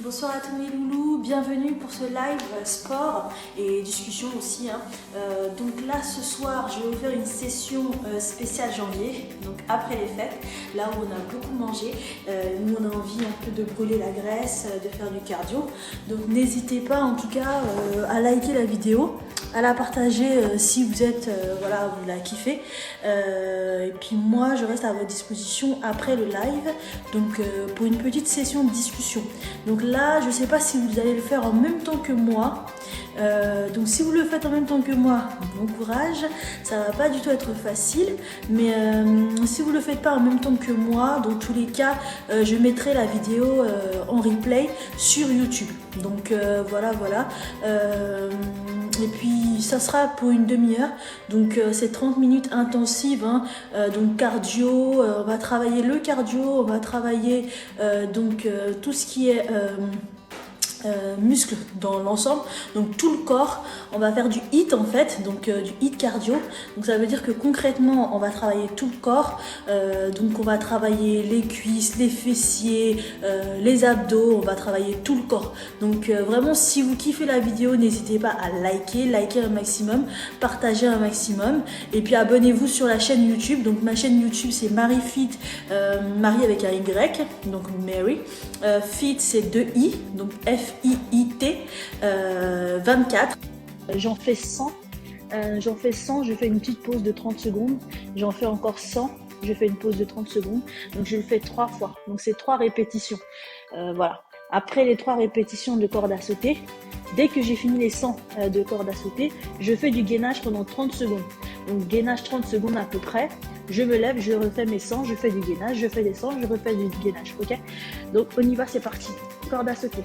Bonsoir à tous mes loulous, bienvenue pour ce live sport et discussion aussi. Donc là ce soir je vais vous faire une session spéciale janvier, donc après les fêtes, là où on a beaucoup mangé. Nous on a envie un peu de brûler la graisse, de faire du cardio. Donc n'hésitez pas en tout cas à liker la vidéo, à la partager si vous êtes, voilà, vous la kiffez. Et puis moi je reste à votre disposition après le live, donc pour une petite session de discussion. Donc là, je ne sais pas si vous allez le faire en même temps que moi. Donc si vous le faites en même temps que moi, bon courage. Ça va pas du tout être facile. Mais si vous le faites pas en même temps que moi, dans tous les cas, je mettrai la vidéo en replay sur YouTube. Donc voilà. Et puis ça sera pour une demi-heure. Donc c'est 30 minutes intensives. Donc cardio, on va travailler le cardio, on va travailler tout ce qui est muscles dans l'ensemble, donc tout le corps. On va faire du HIIT en fait, donc du HIIT cardio. Donc ça veut dire que concrètement on va travailler tout le corps, donc on va travailler les cuisses, les fessiers, les abdos, on va travailler tout le corps. Donc vraiment si vous kiffez la vidéo, n'hésitez pas à liker un maximum, partager un maximum, et puis abonnez-vous sur la chaîne YouTube. Donc ma chaîne YouTube c'est Marie Fit, Marie avec un Y, donc Mary, Fit c'est 2 I, donc FIIT 24. J'en fais 100. Je fais une petite pause de 30 secondes. J'en fais encore 100. Je fais une pause de 30 secondes. Donc je le fais 3 fois. Donc c'est 3 répétitions. Voilà. Après les 3 répétitions de corde à sauter, dès que j'ai fini les 100 de corde à sauter, je fais du gainage pendant 30 secondes. Donc gainage 30 secondes à peu près. Je me lève, je refais mes 100, je fais du gainage, je fais des 100, je refais du gainage. Ok? Donc on y va, c'est parti. Corde à sauter.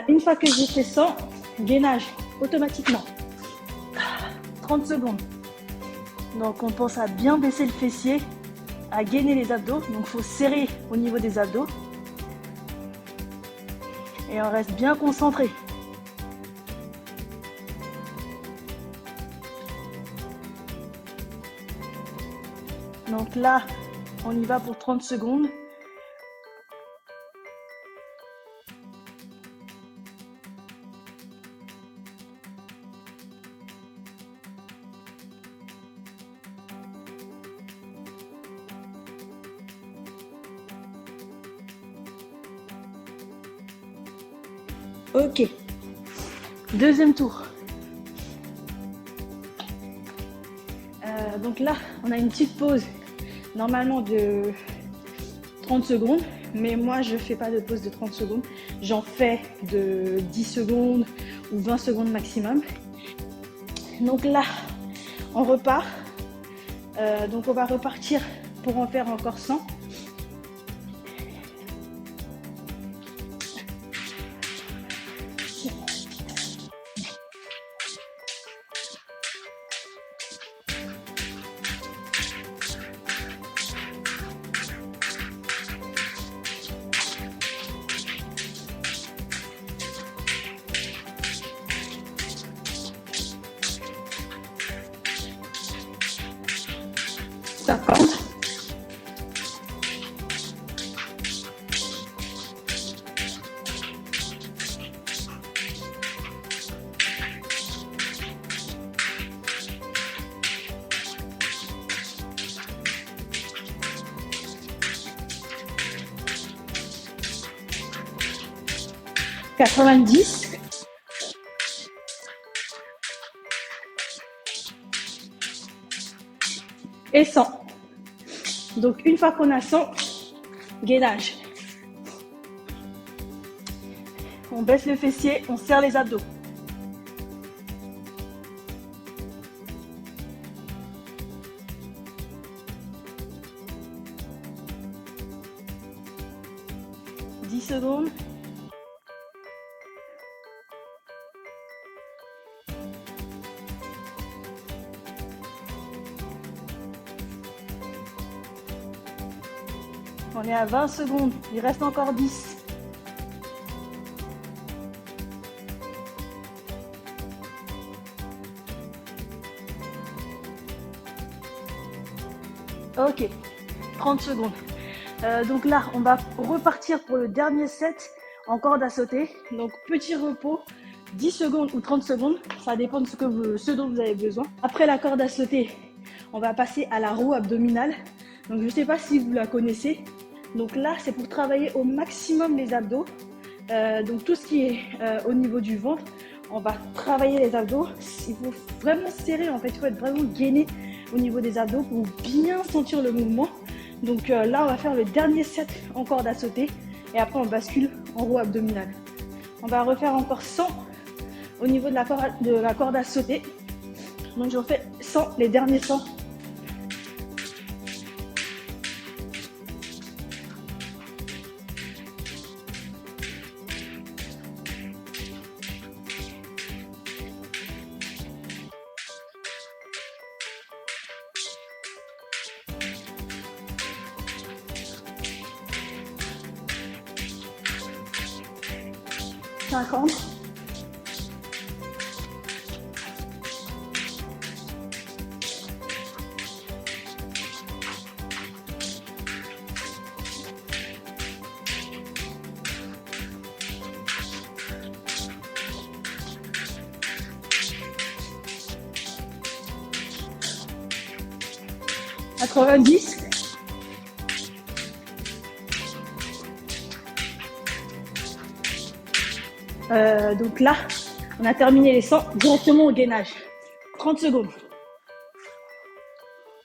Une fois que j'ai fait 100, gainage automatiquement. 30 secondes. Donc on pense à bien baisser le fessier, à gainer les abdos. Donc il faut serrer au niveau des abdos. Et on reste bien concentré. Donc là, on y va pour 30 secondes. Ok, deuxième tour. Donc là, on a une petite pause normalement de 30 secondes, mais moi je fais pas de pause de 30 secondes. J'en fais de 10 secondes ou 20 secondes maximum. Donc là, on repart. Donc on va repartir pour en faire encore 100. Ça compte. $90. et 100. Donc une fois qu'on a 100, gainage. On baisse le fessier, on serre les abdos. Secondes. On est à 20 secondes, il reste encore 10. Ok, 30 secondes. Donc là, on va repartir pour le dernier set en corde à sauter. Donc petit repos, 10 secondes ou 30 secondes, ça dépend de ce dont vous avez besoin. Après la corde à sauter, on va passer à la roue abdominale. Donc je ne sais pas si vous la connaissez. Donc là, c'est pour travailler au maximum les abdos. Donc tout ce qui est au niveau du ventre, on va travailler les abdos. Il faut vraiment serrer, en fait, il faut être vraiment gainé au niveau des abdos pour bien sentir le mouvement. Donc là, on va faire le dernier set en corde à sauter et après on bascule en roue abdominale. On va refaire encore 100 au niveau de la corde à sauter. Donc je refais 100, les derniers 100. À 90. Donc là, on a terminé les 100 directement au gainage. 30 secondes.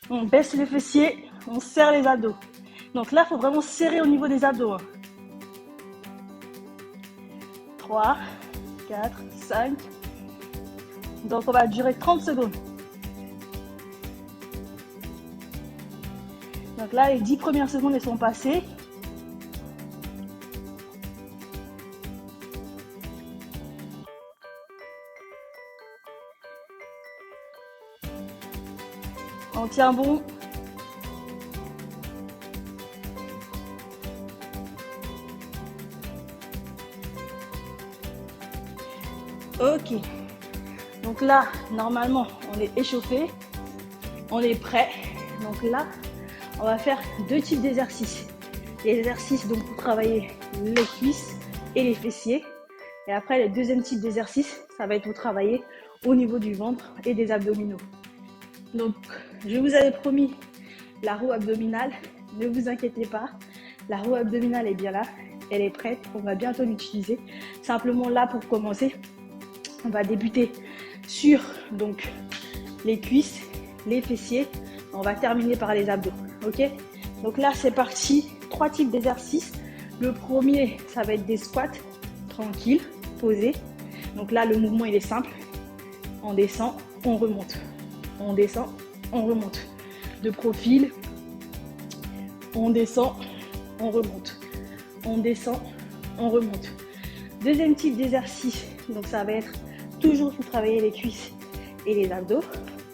On baisse les fessiers, on serre les abdos. Donc là, il faut vraiment serrer au niveau des abdos. 3, 4, 5. Donc on va durer 30 secondes. Donc là, les 10 premières secondes, elles sont passées. On tient bon. Ok. Donc là, normalement, on est échauffé. On est prêt. Donc là, on va faire deux types d'exercices. Les exercices donc pour travailler les cuisses et les fessiers. Et après, le deuxième type d'exercice, ça va être pour travailler au niveau du ventre et des abdominaux. Donc, je vous avais promis la roue abdominale. Ne vous inquiétez pas, la roue abdominale est bien là. Elle est prête, on va bientôt l'utiliser. Simplement là, pour commencer, on va débuter sur donc, les cuisses, les fessiers. On va terminer par les abdos. Ok, donc là c'est parti, 3 types d'exercices. Le premier, ça va être des squats tranquilles, posés. Donc là le mouvement il est simple, on descend, on remonte, on descend, on remonte. De profil, on descend, on remonte, on descend, on remonte. Deuxième type d'exercice, donc ça va être toujours pour travailler les cuisses et les abdos,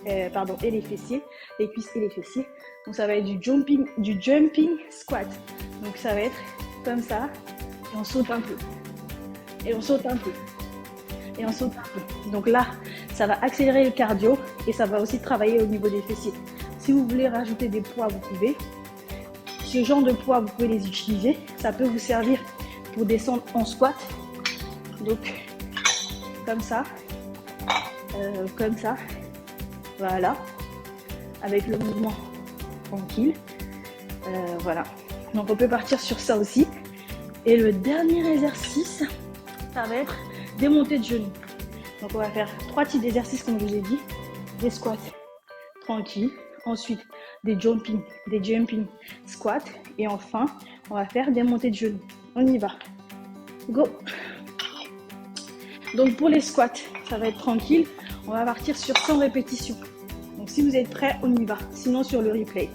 et les fessiers, les cuisses et les fessiers. Donc ça va être du jumping squat. Donc ça va être comme ça, et on saute un peu, et on saute un peu, et on saute un peu. Donc là, ça va accélérer le cardio et ça va aussi travailler au niveau des fessiers. Si vous voulez rajouter des poids, vous pouvez. Ce genre de poids, vous pouvez les utiliser. Ça peut vous servir pour descendre en squat. Donc comme ça, voilà, avec le mouvement tranquille, voilà. Donc on peut partir sur ça aussi. Et le dernier exercice, ça va être des montées de genoux. Donc on va faire 3 types d'exercices comme je vous ai dit. Des squats tranquilles, ensuite des jumping squats. Et enfin, on va faire des montées de genoux. On y va. Go. Donc pour les squats, ça va être tranquille. On va partir sur 100 répétitions. Donc si vous êtes prêts, on y va. Sinon sur le replay.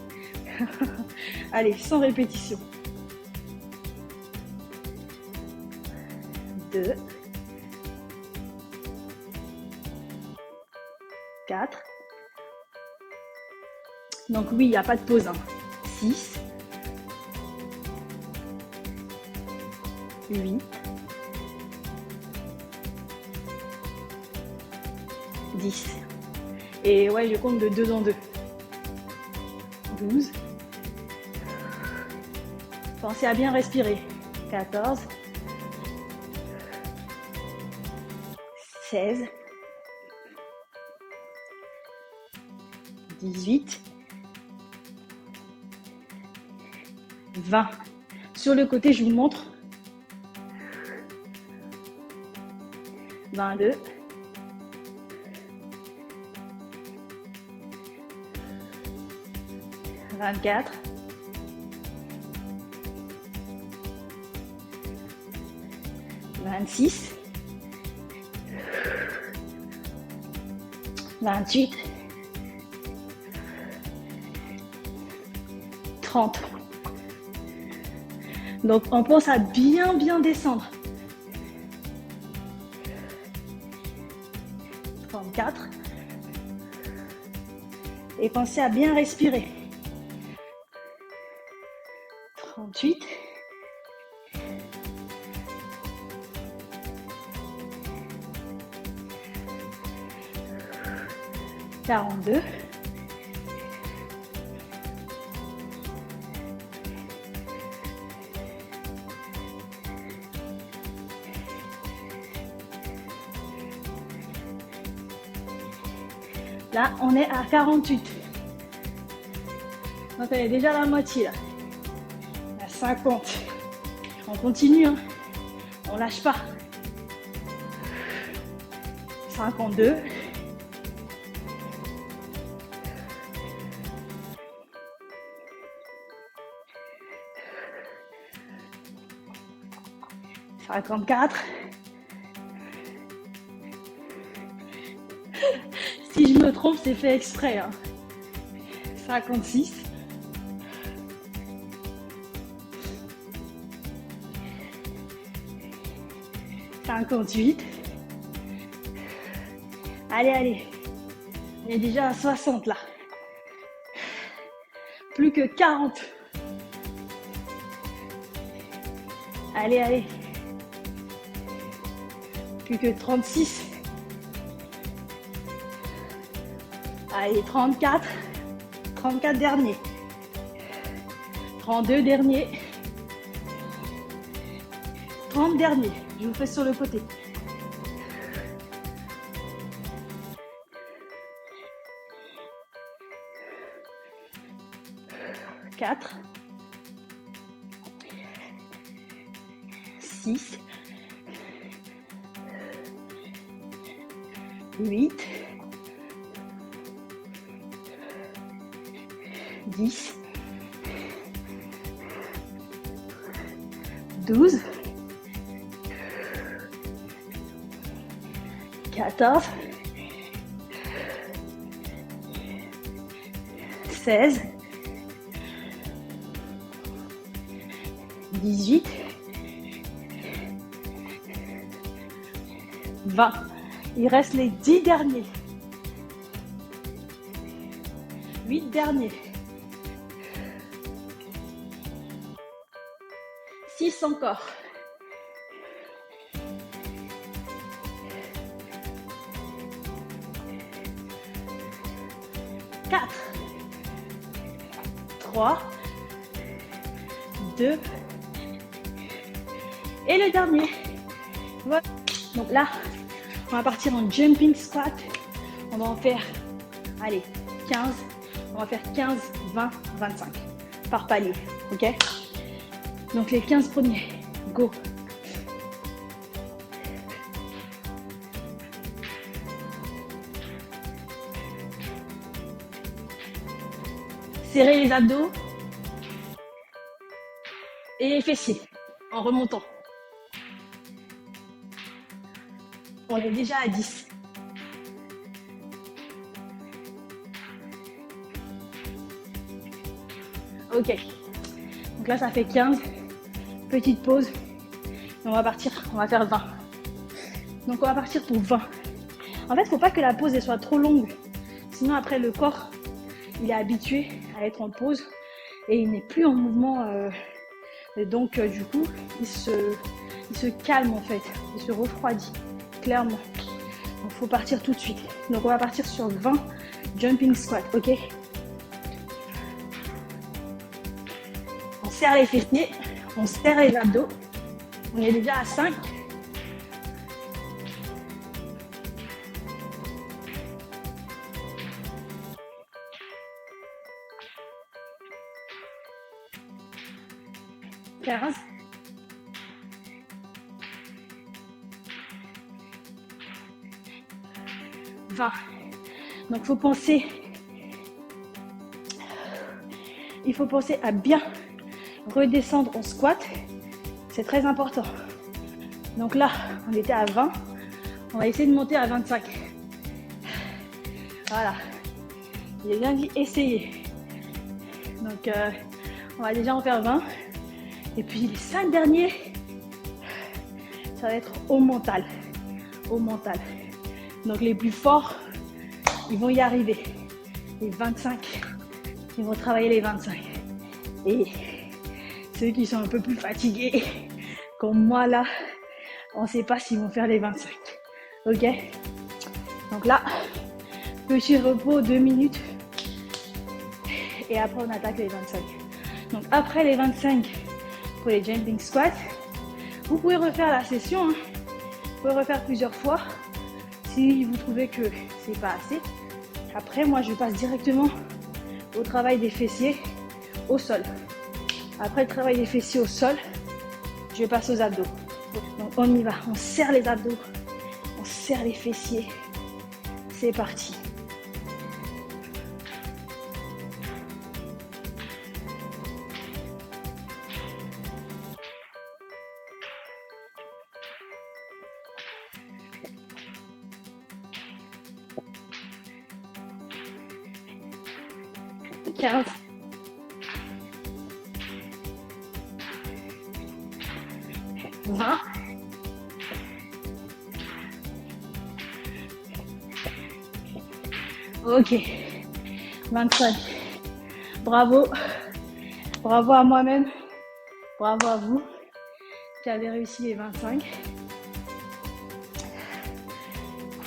Allez, 100 répétitions. 2, 4. Donc oui, il n'y a pas de pause. 6, 8, 10. Et ouais, je compte de 2 en 2. 12. Pensez à bien respirer. 14. 16. 18. 20. Sur le côté, je vous montre. 22. 24. 26. 28. 30. Donc, on pense à bien descendre. 34. Et pensez à bien respirer. 38. 42. 'Là, on est à 48. Donc, on est déjà à la moitié, là. À 50. On continue, hein. On lâche pas. 52. 54. Si je me trompe, c'est fait exprès, hein. 56. 58. Allez. On est déjà à 60 là. Plus que 40. Allez. Plus que 36. Allez, 34. 34 derniers. 32 derniers. 30 derniers. Je vous fais sur le côté. 4. 6. 8. 10. 12. 14. 16. 18. 20. Il reste les 10 derniers. 8 derniers. 6 encore. 4. 3. 2. Et le dernier. Voilà. Donc là, on va partir en jumping squat. On va en faire, allez, 15. On va faire 15, 20, 25 par palier. Ok? Donc les 15 premiers. Go! Serrez les abdos et les fessiers en remontant. On est déjà à 10. Ok. Donc là, ça fait 15. Petite pause. Et on va partir. On va faire 20. Donc on va partir pour 20. En fait, il ne faut pas que la pause elle soit trop longue. Sinon, après, le corps, il est habitué à être en pause et il n'est plus en mouvement. Et donc, du coup, il se calme en fait. Il se refroidit, clairement. Donc, il faut partir tout de suite. Donc, on va partir sur 20 jumping squat, ok? On serre les fessiers, on serre les abdos. On est déjà à 5. $15. 20. Donc il faut penser à bien redescendre en squat. C'est très important. Donc là, on était à 20. On va essayer de monter à 25. Voilà. J'ai bien dit essayer. Donc, on va déjà en faire 20. Et puis, les 5 derniers, ça va être au mental. Au mental. Donc, les plus forts, ils vont y arriver. Les 25, ils vont travailler les 25. Et ceux qui sont un peu plus fatigués, comme moi là, on ne sait pas s'ils vont faire les 25. Ok? Donc là, petit repos 2 minutes. Et après, on attaque les 25. Donc après les 25, pour les jumping squats, vous pouvez refaire la session. Hein. Vous pouvez refaire plusieurs fois si vous trouvez que c'est pas assez. Après, moi, je passe directement au travail des fessiers au sol. Après le travail des fessiers au sol, je passe aux abdos. Donc on y va, on serre les abdos, on serre les fessiers. C'est parti. $15. 20. Ok. 25. Bravo. Bravo à moi-même. Bravo à vous qui avez réussi les 25.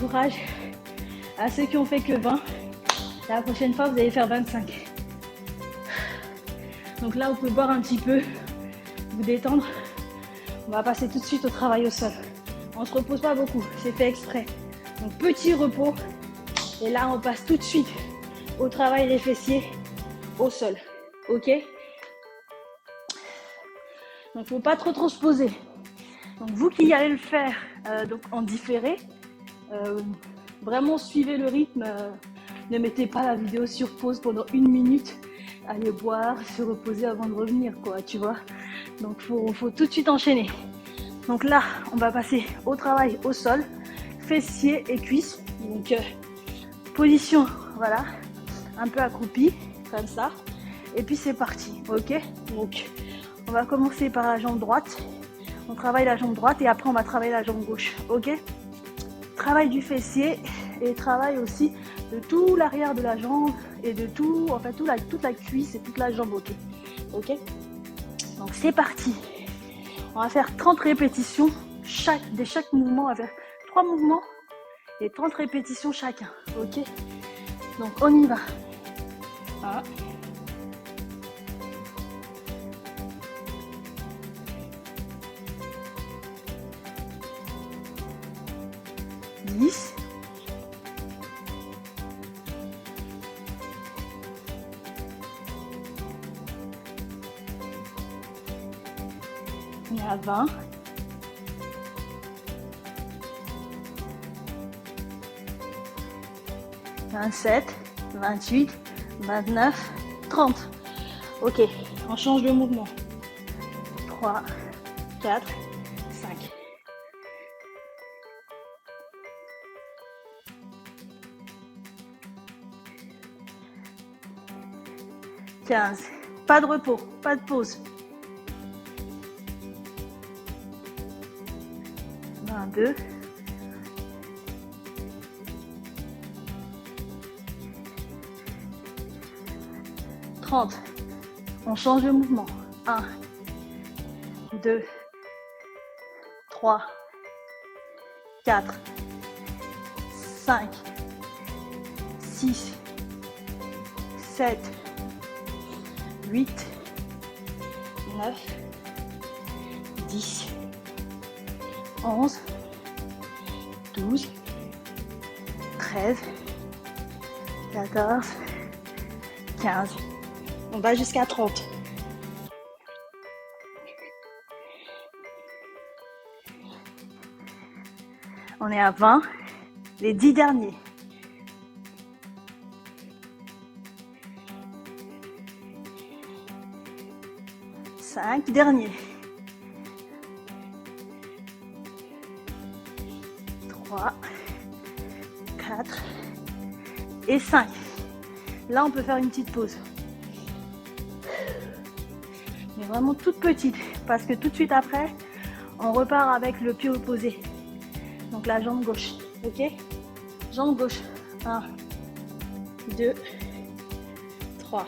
Courage à ceux qui ont fait que 20. La prochaine fois, vous allez faire 25. Donc là, vous pouvez boire un petit peu, vous détendre. On va passer tout de suite au travail au sol. On ne se repose pas beaucoup, c'est fait exprès. Donc petit repos. Et là, on passe tout de suite au travail des fessiers au sol. Ok? Donc, il ne faut pas trop se poser. Donc, vous qui allez le faire donc en différé, vraiment suivez le rythme. Ne mettez pas la vidéo sur pause pendant 1 minute. Allez boire, se reposer avant de revenir, quoi, tu vois. Donc, faut tout de suite enchaîner. Donc là, on va passer au travail au sol, fessiers et cuisses. Donc, position, voilà, un peu accroupi, comme ça. Et puis, c'est parti, ok? Donc, on va commencer par la jambe droite. On travaille la jambe droite et après, on va travailler la jambe gauche, ok? Travail du fessier et travail aussi de tout l'arrière de la jambe et de tout, en fait, toute la cuisse et toute la jambe, ok? Ok? Donc, c'est parti. On va faire 30 répétitions. De chaque mouvement, on va faire 3 mouvements et 30 répétitions chacun, ok? Donc, on y va. 1. 10. 20. 27, 28, 29, 30. Ok, on change de mouvement. 3, 4, 5. 15. Pas de repos, pas de pause. 22. 30. On change de mouvement. 1, 2, 3, 4, 5, 6, 7, 8, 9, 10, 11, 12, 13, 14, 15. On va jusqu'à 30. On est à 20. Les 10 derniers. Cinq derniers. 3, 4 et 5. Là, on peut faire une petite pause. Mais vraiment toute petite, parce que tout de suite après, on repart avec le pied opposé. Donc la jambe gauche, ok? Jambe gauche. 1, 2, 3.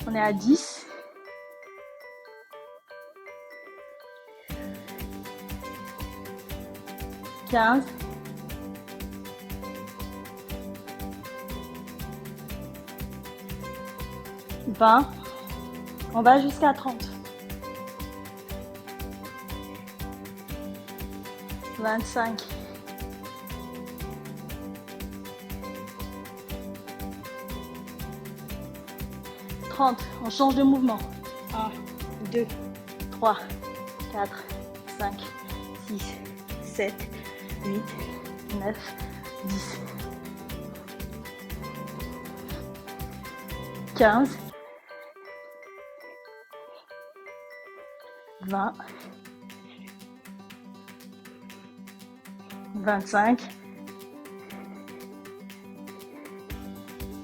On est à 10. 15. 20. On va jusqu'à 30. 25. 30. On change de mouvement. 1, 2, 3, 4, 5, 6, 7, 8, 9, 10. 15. 20, 25,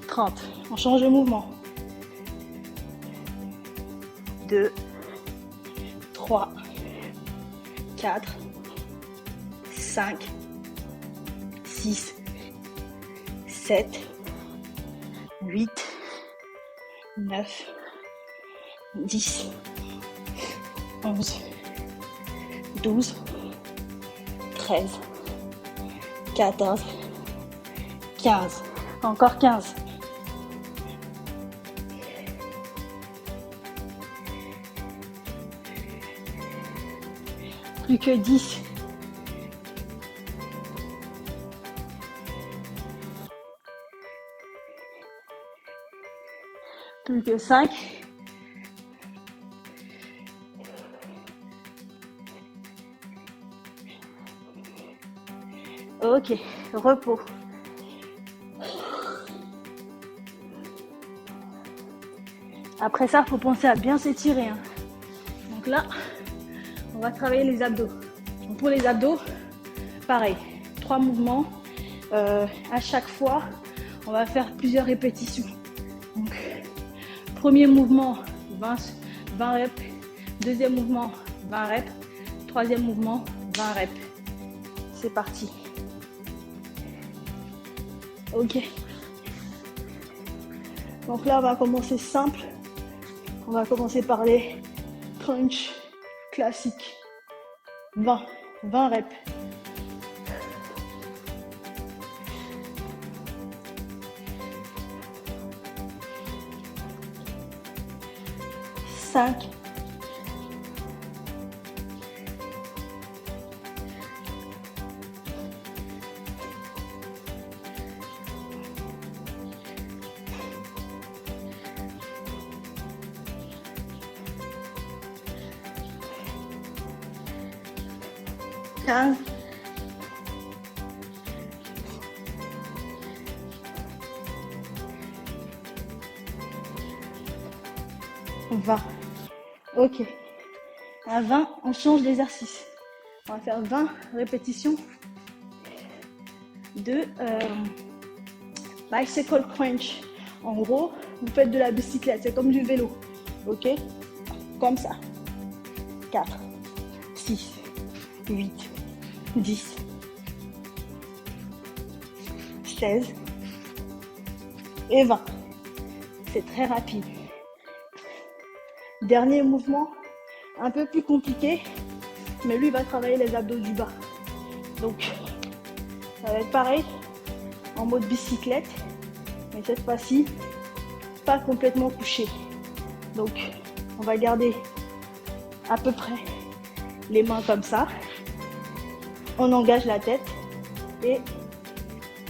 30. On change de mouvement. 2, 3, 4, 5, 6, 7, 8, 9, 10. 11, 12, 13, 14, 15. Encore 15. Plus que 10. Plus que 5. Ok, repos. Après ça, il faut penser à bien s'étirer. Hein. Donc là, on va travailler les abdos. Donc pour les abdos, pareil, 3 mouvements. À chaque fois, on va faire plusieurs répétitions. Donc, premier mouvement, 20 reps. Deuxième mouvement, 20 reps. Troisième mouvement, 20 reps. C'est parti. Ok. Donc là, on va commencer simple. On va commencer par les crunch classiques. 20 reps. Cinq. 4. 15, 20. Ok. À 20, on change d'exercice. On va faire 20 répétitions de bicycle crunch. En gros, vous faites de la bicyclette, c'est comme du vélo. Ok? Comme ça. 4, 6, 8, 10, 16 et 20. C'est très rapide. Dernier mouvement, un peu plus compliqué, mais lui va travailler les abdos du bas. Donc, ça va être pareil, en mode bicyclette, mais cette fois-ci, pas complètement couché. Donc, on va garder à peu près les mains comme ça. On engage la tête et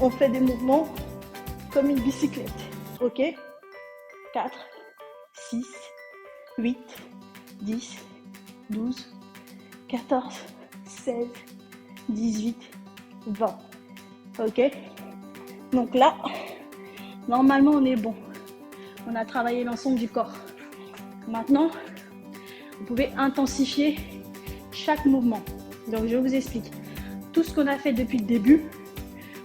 on fait des mouvements comme une bicyclette. Ok? 4, 6, 8, 10, 12, 14, 16, 18, 20. Ok? Donc là, normalement, on est bon. On a travaillé l'ensemble du corps. Maintenant, vous pouvez intensifier chaque mouvement. Donc, je vous explique. Tout ce qu'on a fait depuis le début,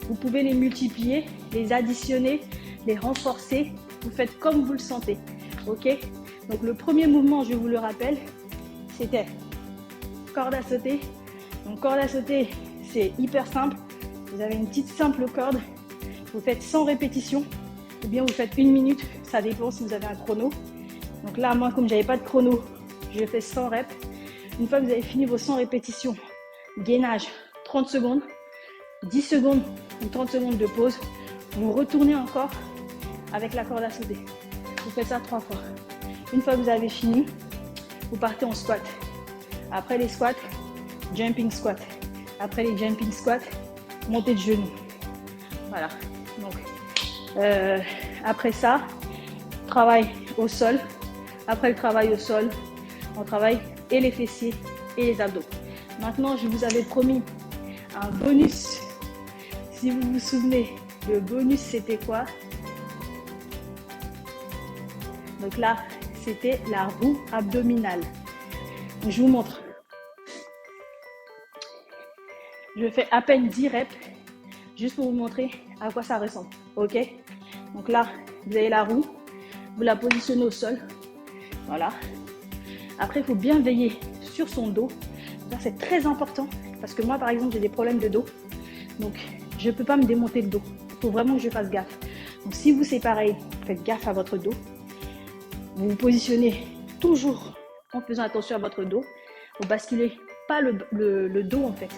vous pouvez les multiplier, les additionner, les renforcer. Vous faites comme vous le sentez. Ok? Donc, le premier mouvement, je vous le rappelle, c'était corde à sauter. Donc, corde à sauter, c'est hyper simple. Vous avez une petite simple corde. Vous faites 100 répétitions ou bien vous faites 1 minute. Ça dépend si vous avez un chrono. Donc là, moi, comme je n'avais pas de chrono, je fais 100 reps. Une fois que vous avez fini vos 100 répétitions, gainage 30 secondes, 10 secondes ou 30 secondes de pause. Vous retournez encore avec la corde à sauter. Vous faites ça 3 fois. Une fois que vous avez fini, vous partez en squat. Après les squats, jumping squat. Après les jumping squats, montée de genoux. Voilà. Donc, après ça, travail au sol. Après le travail au sol, on travaille et les fessiers et les abdos. Maintenant, je vous avais promis un bonus. Si vous vous souvenez, le bonus, c'était quoi? Donc là, c'était la roue abdominale. Donc, je vous montre. Je fais à peine 10 reps, juste pour vous montrer à quoi ça ressemble. Ok? Donc là, vous avez la roue, vous la positionnez au sol. Voilà. Après, il faut bien veiller sur son dos. Ça, c'est très important parce que moi, par exemple, j'ai des problèmes de dos. Donc, je ne peux pas me démonter le dos. Il faut vraiment que je fasse gaffe. Donc, si vous, c'est pareil, faites gaffe à votre dos. Vous vous positionnez toujours en faisant attention à votre dos. Vous basculez pas le dos, en fait.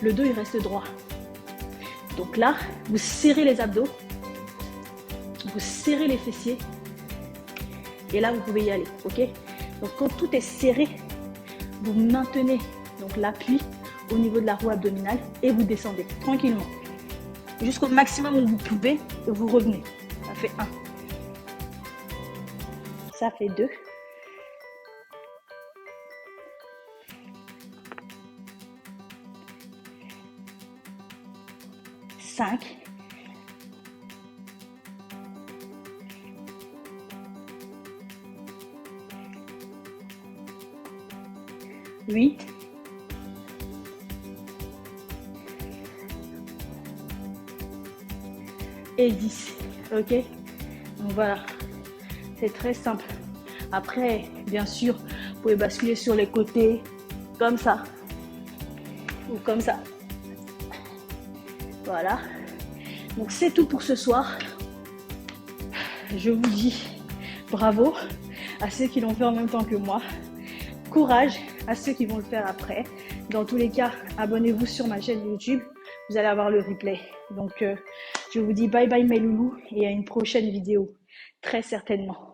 Le dos, il reste droit. Donc là, vous serrez les abdos. Vous serrez les fessiers. Et là, vous pouvez y aller, ok? Donc, quand tout est serré, vous maintenez donc l'appui au niveau de la roue abdominale et vous descendez tranquillement. Jusqu'au maximum où vous pouvez et vous revenez. Ça fait 1. Ça fait 2. 5. 8. 10. Ok? Donc voilà. C'est très simple. Après, bien sûr, vous pouvez basculer sur les côtés, comme ça. Ou comme ça. Voilà. Donc c'est tout pour ce soir. Je vous dis bravo à ceux qui l'ont fait en même temps que moi. Courage à ceux qui vont le faire après. Dans tous les cas, abonnez-vous sur ma chaîne YouTube. Vous allez avoir le replay. Donc, je vous dis bye bye mes loulous et à une prochaine vidéo. Très certainement.